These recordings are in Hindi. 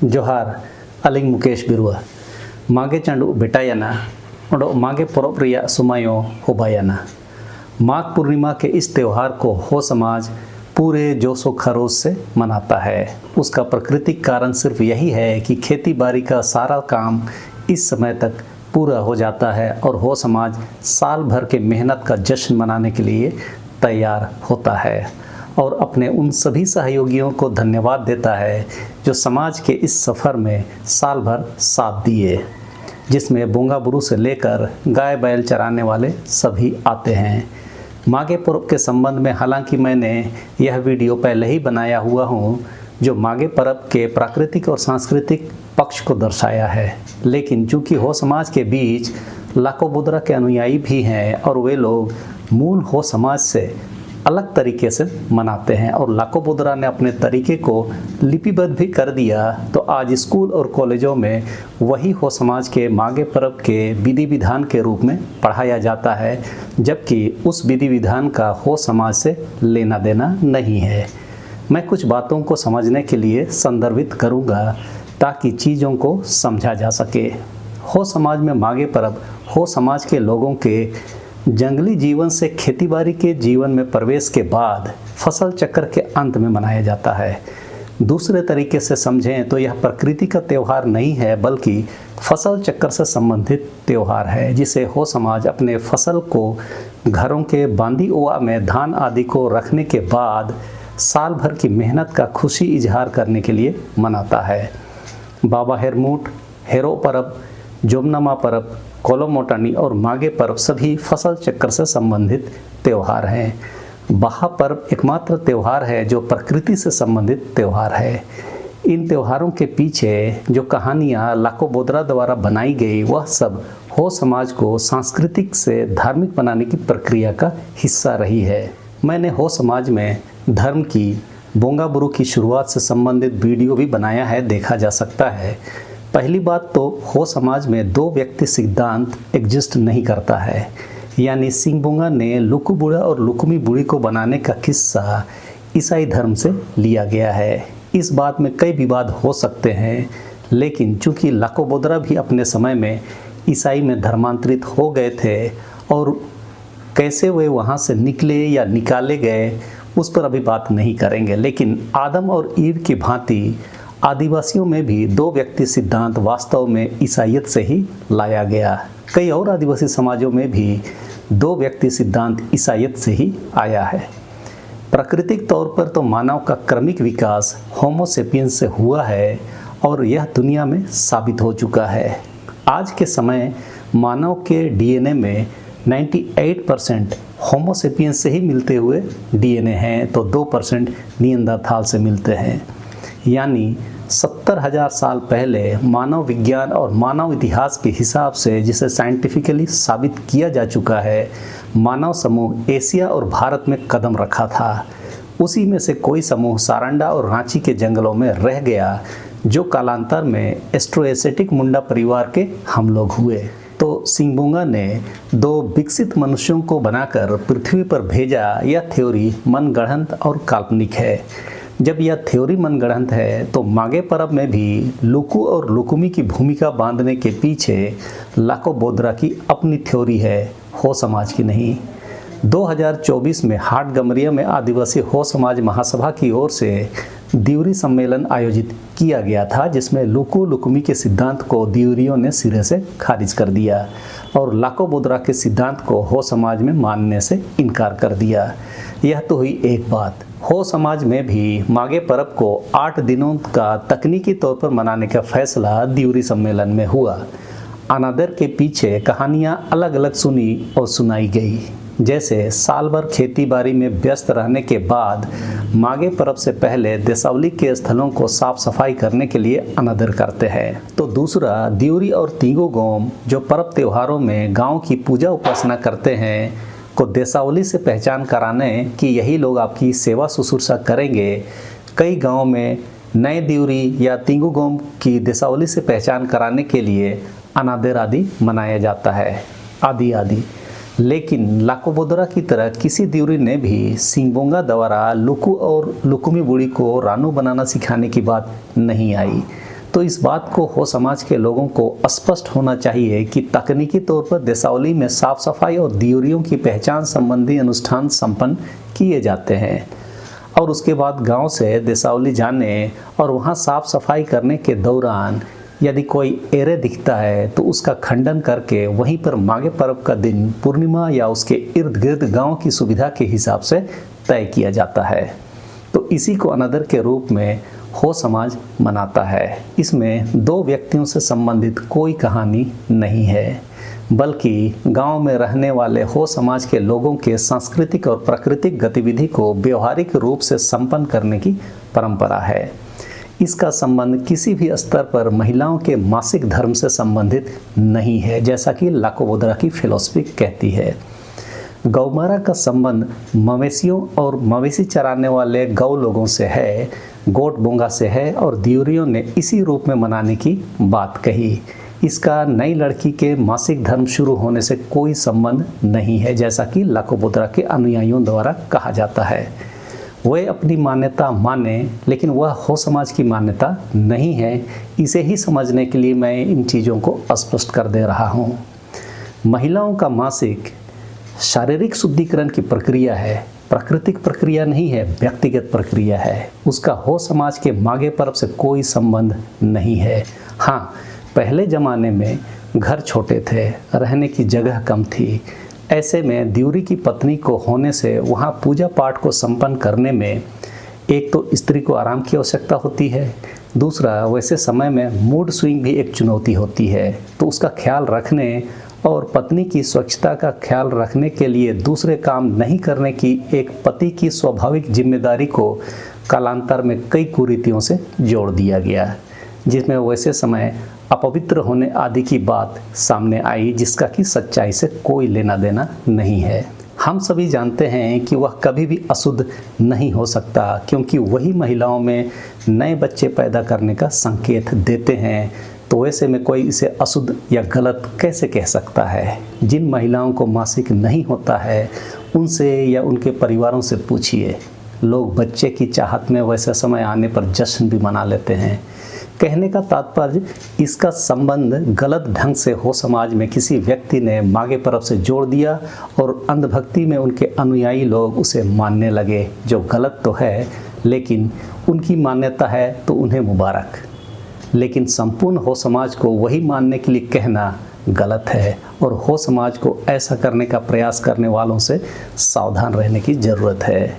जोहार अलिंग मुकेश बिरुआ मागे चांडू बेटायाना और मागे परब रिया सुमायो होबायाना। माघ पूर्णिमा के इस त्यौहार को हो समाज पूरे जोशो खरोश से मनाता है। उसका प्राकृतिक कारण सिर्फ यही है कि खेती बाड़ी का सारा काम इस समय तक पूरा हो जाता है और हो समाज साल भर के मेहनत का जश्न मनाने के लिए तैयार होता है और अपने उन सभी सहयोगियों को धन्यवाद देता है जो समाज के इस सफ़र में साल भर साथ दिए, जिसमें बोंगा बुरू से लेकर गाय बैल चराने वाले सभी आते हैं। माघे पर्व के संबंध में हालांकि मैंने यह वीडियो पहले ही बनाया हुआ हूँ जो माघे पर्व के प्राकृतिक और सांस्कृतिक पक्ष को दर्शाया है, लेकिन चूंकि हो समाज के बीच लाखों बुद्रा के अनुयायी भी हैं और वे लोग मूल हो समाज से अलग तरीके से मनाते हैं और लाखों बुद्रा ने अपने तरीके को लिपिबद्ध भी कर दिया, तो आज स्कूल और कॉलेजों में वही हो समाज के माघे पर्व के विधि विधान के रूप में पढ़ाया जाता है, जबकि उस विधि विधान का हो समाज से लेना देना नहीं है। मैं कुछ बातों को समझने के लिए संदर्भित करूंगा ताकि चीज़ों को समझा जा सके। हो समाज में माघे पर्व हो समाज के लोगों के जंगली जीवन से खेतीबाड़ी के जीवन में प्रवेश के बाद फसल चक्र के अंत में मनाया जाता है। दूसरे तरीके से समझें तो यह प्रकृति का त्यौहार नहीं है बल्कि फसल चक्र से संबंधित त्यौहार है, जिसे हो समाज अपने फसल को घरों के बांदी ओआ में धान आदि को रखने के बाद साल भर की मेहनत का खुशी इजहार करने के लिए मनाता है। बाबा हेरमूट, हेरो परब, जोमनामा परब, कोलोमोटानी और माघे पर्व सभी फसल चक्र से संबंधित त्यौहार हैं। बाहा पर्व एकमात्र त्यौहार है जो प्रकृति से संबंधित त्यौहार है। इन त्योहारों के पीछे जो कहानियाँ लाखों बोदरा द्वारा बनाई गई वह सब हो समाज को सांस्कृतिक से धार्मिक बनाने की प्रक्रिया का हिस्सा रही है। मैंने हो समाज में धर्म की बोंगा बुरू की शुरुआत से संबंधित वीडियो भी बनाया है, देखा जा सकता है। पहली बात तो हो समाज में दो व्यक्ति सिद्धांत एग्जिस्ट नहीं करता है, यानी सिंहबोंगा ने लुकु बूढ़ा और लुकुमी बूढ़ी को बनाने का किस्सा ईसाई धर्म से लिया गया है। इस बात में कई विवाद हो सकते हैं, लेकिन चूंकि लाखों बोदरा भी अपने समय में ईसाई में धर्मांतरित हो गए थे और कैसे वे वहाँ से निकले या निकाले गए उस पर अभी बात नहीं करेंगे, लेकिन आदम और ईव की भांति आदिवासियों में भी दो व्यक्ति सिद्धांत वास्तव में ईसाईयत से ही लाया गया। कई और आदिवासी समाजों में भी दो व्यक्ति सिद्धांत ईसाईयत से ही आया है। प्राकृतिक तौर पर तो मानव का क्रमिक विकास होमो सेपियंस से हुआ है और यह दुनिया में साबित हो चुका है। आज के समय मानव के डीएनए में 98% होमो सेपियंस से ही मिलते हुए डीएनए हैं, तो 2% निएंडरथाल से मिलते हैं। यानी 70,000 साल पहले मानव विज्ञान और मानव इतिहास के हिसाब से, जिसे साइंटिफिकली साबित किया जा चुका है, मानव समूह एशिया और भारत में कदम रखा था। उसी में से कोई समूह सारंडा और रांची के जंगलों में रह गया, जो कालांतर में एस्ट्रोएसेटिक मुंडा परिवार के हम लोग हुए। तो सिंहबोंगा ने दो विकसित मनुष्यों को बनाकर पृथ्वी पर भेजा। यह थ्योरी मनगढ़ंत और काल्पनिक है। जब यह थ्योरी मनगढ़ंत है तो माघे पर्व में भी लुकु और लुकुमी की भूमिका बांधने के पीछे लाखों बोदरा की अपनी थ्योरी है, हो समाज की नहीं। 2024 में हाटगमरिया में आदिवासी हो समाज महासभा की ओर से दिवरी सम्मेलन आयोजित किया गया था, जिसमें लुकु लुकुमी के सिद्धांत को दिवरियों ने सिरे से खारिज कर दिया और लाखों बोदरा के सिद्धांत को हो समाज में मानने से इनकार कर दिया। यह तो हुई एक बात। हो समाज में भी माघे पर्व को 8 दिनों का तकनीकी तौर पर मनाने का फैसला दिवरी सम्मेलन में हुआ। अनादर के पीछे कहानियाँ अलग अलग सुनी और सुनाई गई, जैसे साल भर खेती बाड़ी में व्यस्त रहने के बाद माघे पर्व से पहले देसावली के स्थलों को साफ सफाई करने के लिए अनादर करते हैं। तो दूसरा, दिवरी और तीगो गोम जो पर्व त्योहारों में गाँव की पूजा उपासना करते हैं को देसावली से पहचान कराने कि यही लोग आपकी सेवा शुश्रूषा करेंगे। कई गांवों में नए दिवरी या तीगो गोम की देसावली से पहचान कराने के लिए अनादेर आदि मनाया जाता है, आदि आदि। लेकिन लाखों बोदरा की तरह किसी दिवरी ने भी सिंहबोंगा द्वारा लुकु और लुकुमी बूढ़ी को रानू बनाना सिखाने की बात नहीं आई। तो इस बात को हो समाज के लोगों को स्पष्ट होना चाहिए कि तकनीकी तौर पर देसावली में साफ सफाई और दियोरियों की पहचान संबंधी अनुष्ठान संपन्न किए जाते हैं और उसके बाद गांव से देसावली जाने और वहां साफ सफाई करने के दौरान यदि कोई एरे दिखता है तो उसका खंडन करके वहीं पर माघे पर्व का दिन पूर्णिमा या उसके इर्द गिर्द गांव की सुविधा के हिसाब से तय किया जाता है। तो इसी को अनादर के रूप में हो समाज मनाता है। इसमें दो व्यक्तियों से संबंधित कोई कहानी नहीं है, बल्कि गांव में रहने वाले हो समाज के लोगों के सांस्कृतिक और प्राकृतिक गतिविधि को व्यवहारिक रूप से संपन्न करने की परंपरा है। इसका संबंध किसी भी स्तर पर महिलाओं के मासिक धर्म से संबंधित नहीं है, जैसा कि लाकोबोद्रा की फिलॉसफी कहती है। गौमारा का संबंध मवेशियों और मवेशी चराने वाले गौ लोगों से है, गोट बोंगा से है और दियोरियों ने इसी रूप में मनाने की बात कही। इसका नई लड़की के मासिक धर्म शुरू होने से कोई संबंध नहीं है, जैसा कि लाकोबोद्रा के अनुयायियों द्वारा कहा जाता है। वह अपनी मान्यता माने, लेकिन वह हो समाज की मान्यता नहीं है। इसे ही समझने के लिए मैं इन चीज़ों को स्पष्ट कर दे रहा हूँ। महिलाओं का मासिक शारीरिक शुद्धिकरण की प्रक्रिया है, प्राकृतिक प्रक्रिया नहीं है, व्यक्तिगत प्रक्रिया है। उसका हो समाज के माघे पर्व से कोई संबंध नहीं है। हाँ, पहले ज़माने में घर छोटे थे, रहने की जगह कम थी। ऐसे में दियोरी की पत्नी को होने से वहाँ पूजा पाठ को संपन्न करने में एक तो स्त्री को आराम की आवश्यकता होती है, दूसरा वैसे समय में मूड स्विंग भी एक चुनौती होती है। तो उसका ख्याल रखने और पत्नी की स्वच्छता का ख्याल रखने के लिए दूसरे काम नहीं करने की एक पति की स्वाभाविक जिम्मेदारी को कालांतर में कई कुरीतियों से जोड़ दिया गया, जिसमें वैसे समय अपवित्र होने आदि की बात सामने आई, जिसका कि सच्चाई से कोई लेना देना नहीं है। हम सभी जानते हैं कि वह कभी भी अशुद्ध नहीं हो सकता, क्योंकि वही महिलाओं में नए बच्चे पैदा करने का संकेत देते हैं। तो वैसे में कोई इसे अशुद्ध या गलत कैसे कह सकता है? जिन महिलाओं को मासिक नहीं होता है उनसे या उनके परिवारों से पूछिए। लोग बच्चे की चाहत में वैसे समय आने पर जश्न भी मना लेते हैं। कहने का तात्पर्य, इसका संबंध गलत ढंग से हो समाज में किसी व्यक्ति ने माघे पर्व से जोड़ दिया और अंधभक्ति में उनके अनुयायी लोग उसे मानने लगे, जो गलत तो है, लेकिन उनकी मान्यता है तो उन्हें मुबारक। लेकिन संपूर्ण हो समाज को वही मानने के लिए कहना गलत है और हो समाज को ऐसा करने का प्रयास करने वालों से सावधान रहने की ज़रूरत है।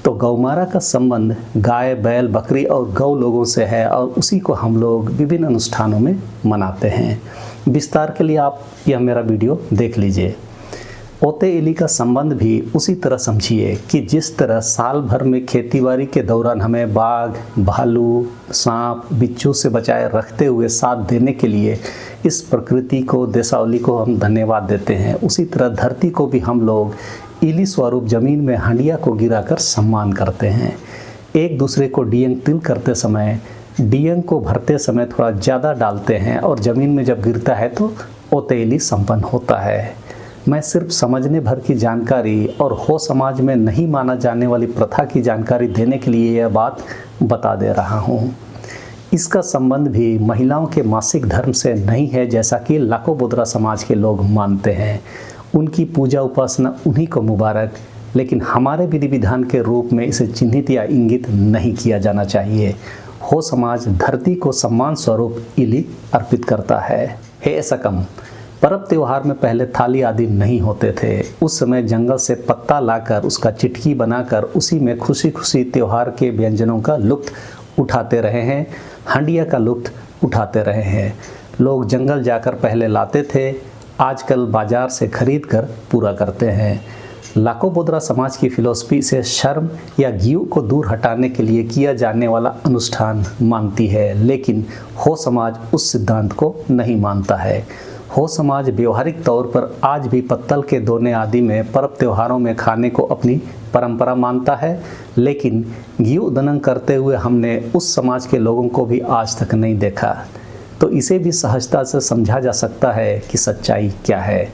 तो गौमारा का संबंध गाय, बैल, बकरी और गौ लोगों से है और उसी को हम लोग विभिन्न अनुष्ठानों में मनाते हैं। विस्तार के लिए आप यह मेरा वीडियो देख लीजिए। ओते इली का संबंध भी उसी तरह समझिए कि जिस तरह साल भर में खेतीबाड़ी के दौरान हमें बाघ, भालू, सांप, बिच्छू से बचाए रखते हुए साथ देने के लिए इस प्रकृति को, देसावली को हम धन्यवाद देते हैं, उसी तरह धरती को भी हम लोग इली स्वरूप जमीन में हंडिया को गिराकर सम्मान करते हैं। एक दूसरे को डियंग तिल करते समय डियंग को भरते समय थोड़ा ज़्यादा डालते हैं और ज़मीन में जब गिरता है तो ओते इली संपन्न होता है। मैं सिर्फ समझने भर की जानकारी और हो समाज में नहीं माना जाने वाली प्रथा की जानकारी देने के लिए यह बात बता दे रहा हूँ। इसका संबंध भी महिलाओं के मासिक धर्म से नहीं है, जैसा कि लाकोबोद्रा समाज के लोग मानते हैं। उनकी पूजा उपासना उन्हीं को मुबारक, लेकिन हमारे विधि विधान के रूप में इसे चिन्हित या इंगित नहीं किया जाना चाहिए। हो समाज धरती को सम्मान स्वरूप इली अर्पित करता है। हे सकम, पर्व त्योहार में पहले थाली आदि नहीं होते थे। उस समय जंगल से पत्ता लाकर उसका चिटकी बनाकर उसी में खुशी खुशी त्योहार के व्यंजनों का लुत्फ उठाते रहे हैं, हंडिया का लुत्फ उठाते रहे हैं। लोग जंगल जाकर पहले लाते थे, आजकल बाजार से खरीद कर पूरा करते हैं। लाकोबोद्रा समाज की फिलॉसफी से शर्म या घीव को दूर हटाने के लिए किया जाने वाला अनुष्ठान मानती है, लेकिन हो समाज उस सिद्धांत को नहीं मानता है। हो समाज व्यवहारिक तौर पर आज भी पत्तल के दोने आदि में पर्व त्योहारों में खाने को अपनी परंपरा मानता है, लेकिन घीव दनन करते हुए हमने उस समाज के लोगों को भी आज तक नहीं देखा। तो इसे भी सहजता से समझा जा सकता है कि सच्चाई क्या है।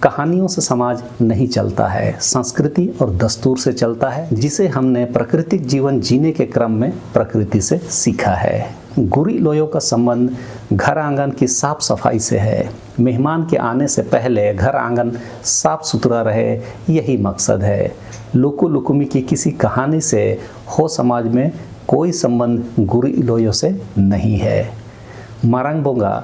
कहानियों से समाज नहीं चलता है, संस्कृति और दस्तूर से चलता है, जिसे हमने प्राकृतिक जीवन जीने के क्रम में प्रकृति से सीखा है। गुरी लोयों का संबंध घर आंगन की साफ सफाई से है। मेहमान के आने से पहले घर आंगन साफ सुथरा रहे, यही मकसद है। लुकु लुकुमी की किसी कहानी से हो समाज में कोई संबंध गुरी लोयों से नहीं है। मारंग बोंगा,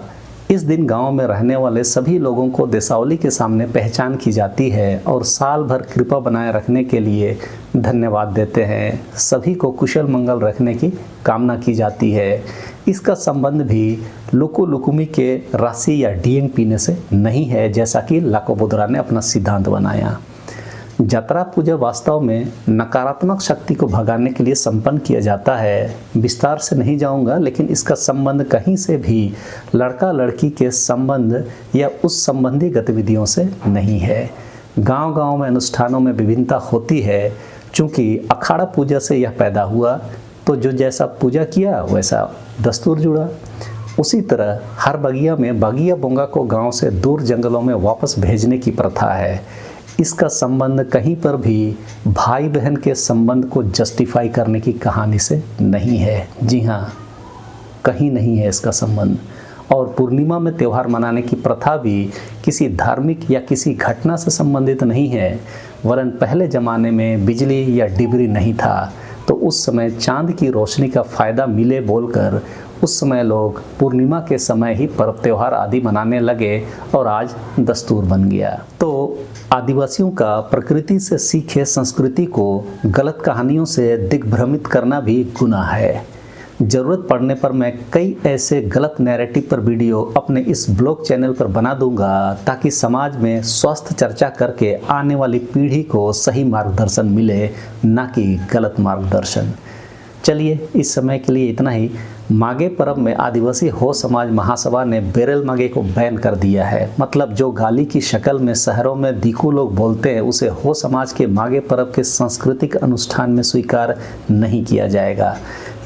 इस दिन गांव में रहने वाले सभी लोगों को देसावली के सामने पहचान की जाती है और साल भर कृपा बनाए रखने के लिए धन्यवाद देते हैं। सभी को कुशल मंगल रखने की कामना की जाती है। इसका संबंध भी लुकु लुकुमी के राशि या डीएंग पीने से नहीं है, जैसा कि लाकोबोद्रा ने अपना सिद्धांत बनाया। जतरा पूजा वास्तव में नकारात्मक शक्ति को भगाने के लिए संपन्न किया जाता है। विस्तार से नहीं जाऊंगा, लेकिन इसका संबंध कहीं से भी लड़का लड़की के संबंध या उस संबंधी गतिविधियों से नहीं है। गांव-गांव में अनुष्ठानों में विभिन्नता होती है। चूंकि अखाड़ा पूजा से यह पैदा हुआ, तो जो जैसा पूजा किया वैसा दस्तूर जुड़ा। उसी तरह हर बगिया में बगिया बोंगा को गांव से दूर जंगलों में वापस भेजने की प्रथा है। इसका संबंध कहीं पर भी भाई बहन के संबंध को जस्टिफाई करने की कहानी से नहीं है। जी हाँ, कहीं नहीं है इसका संबंध। और पूर्णिमा में त्यौहार मनाने की प्रथा भी किसी धार्मिक या किसी घटना से संबंधित नहीं है, वरन पहले ज़माने में बिजली या डिबरी नहीं था, तो उस समय चांद की रोशनी का फ़ायदा मिले बोलकर उस समय लोग पूर्णिमा के समय ही पर्व त्यौहार आदि मनाने लगे और आज दस्तूर बन गया। तो आदिवासियों का प्रकृति से सीखे संस्कृति को गलत कहानियों से दिग्भ्रमित करना भी गुनाह है। ज़रूरत पड़ने पर मैं कई ऐसे गलत नैरेटिव पर वीडियो अपने इस ब्लॉग चैनल पर बना दूंगा, ताकि समाज में स्वस्थ चर्चा करके आने वाली पीढ़ी को सही मार्गदर्शन मिले, ना कि गलत मार्गदर्शन। चलिए, इस समय के लिए इतना ही। माघे पर्व में आदिवासी हो समाज महासभा ने बेरल माघे को बैन कर दिया है। मतलब जो गाली की शक्ल में शहरों में दीकू लोग बोलते हैं, उसे हो समाज के माघे पर्व के सांस्कृतिक अनुष्ठान में स्वीकार नहीं किया जाएगा।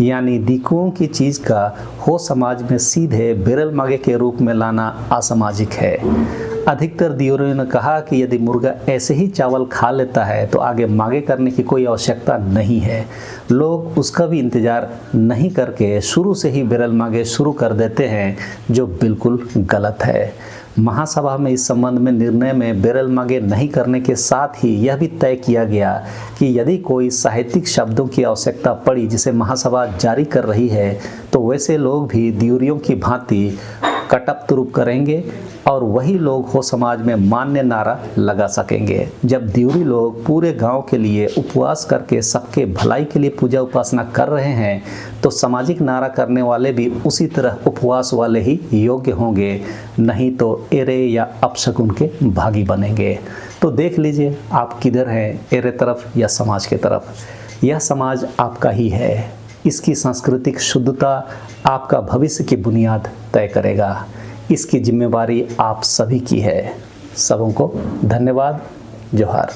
यानी दीकुओं की चीज़ का हो समाज में सीधे बेरल माघे के रूप में लाना असामाजिक है। अधिकतर दियोरियों ने कहा कि यदि मुर्गा ऐसे ही चावल खा लेता है तो आगे माघे करने की कोई आवश्यकता नहीं है। लोग उसका भी इंतज़ार नहीं करके शुरू से ही बेरल माघे शुरू कर देते हैं, जो बिल्कुल गलत है। महासभा में इस संबंध में निर्णय में बेरल माघे नहीं करने के साथ ही यह भी तय किया गया कि यदि कोई साहित्यिक शब्दों की आवश्यकता पड़ी जिसे महासभा जारी कर रही है, तो वैसे लोग भी दियोरियों की भांति कटप तुरुप करेंगे और वही लोग हो समाज में मान्य नारा लगा सकेंगे। जब दियोरी लोग पूरे गांव के लिए उपवास करके सबके भलाई के लिए पूजा उपासना कर रहे हैं, तो सामाजिक नारा करने वाले भी उसी तरह उपवास वाले ही योग्य होंगे, नहीं तो एरे या अपशकुन के भागी बनेंगे। तो देख लीजिए आप किधर हैं, एरे तरफ या समाज के तरफ। यह समाज आपका ही है। इसकी सांस्कृतिक शुद्धता आपका भविष्य की बुनियाद तय करेगा। इसकी जिम्मेवारी आप सभी की है। सबों को धन्यवाद। जोहार।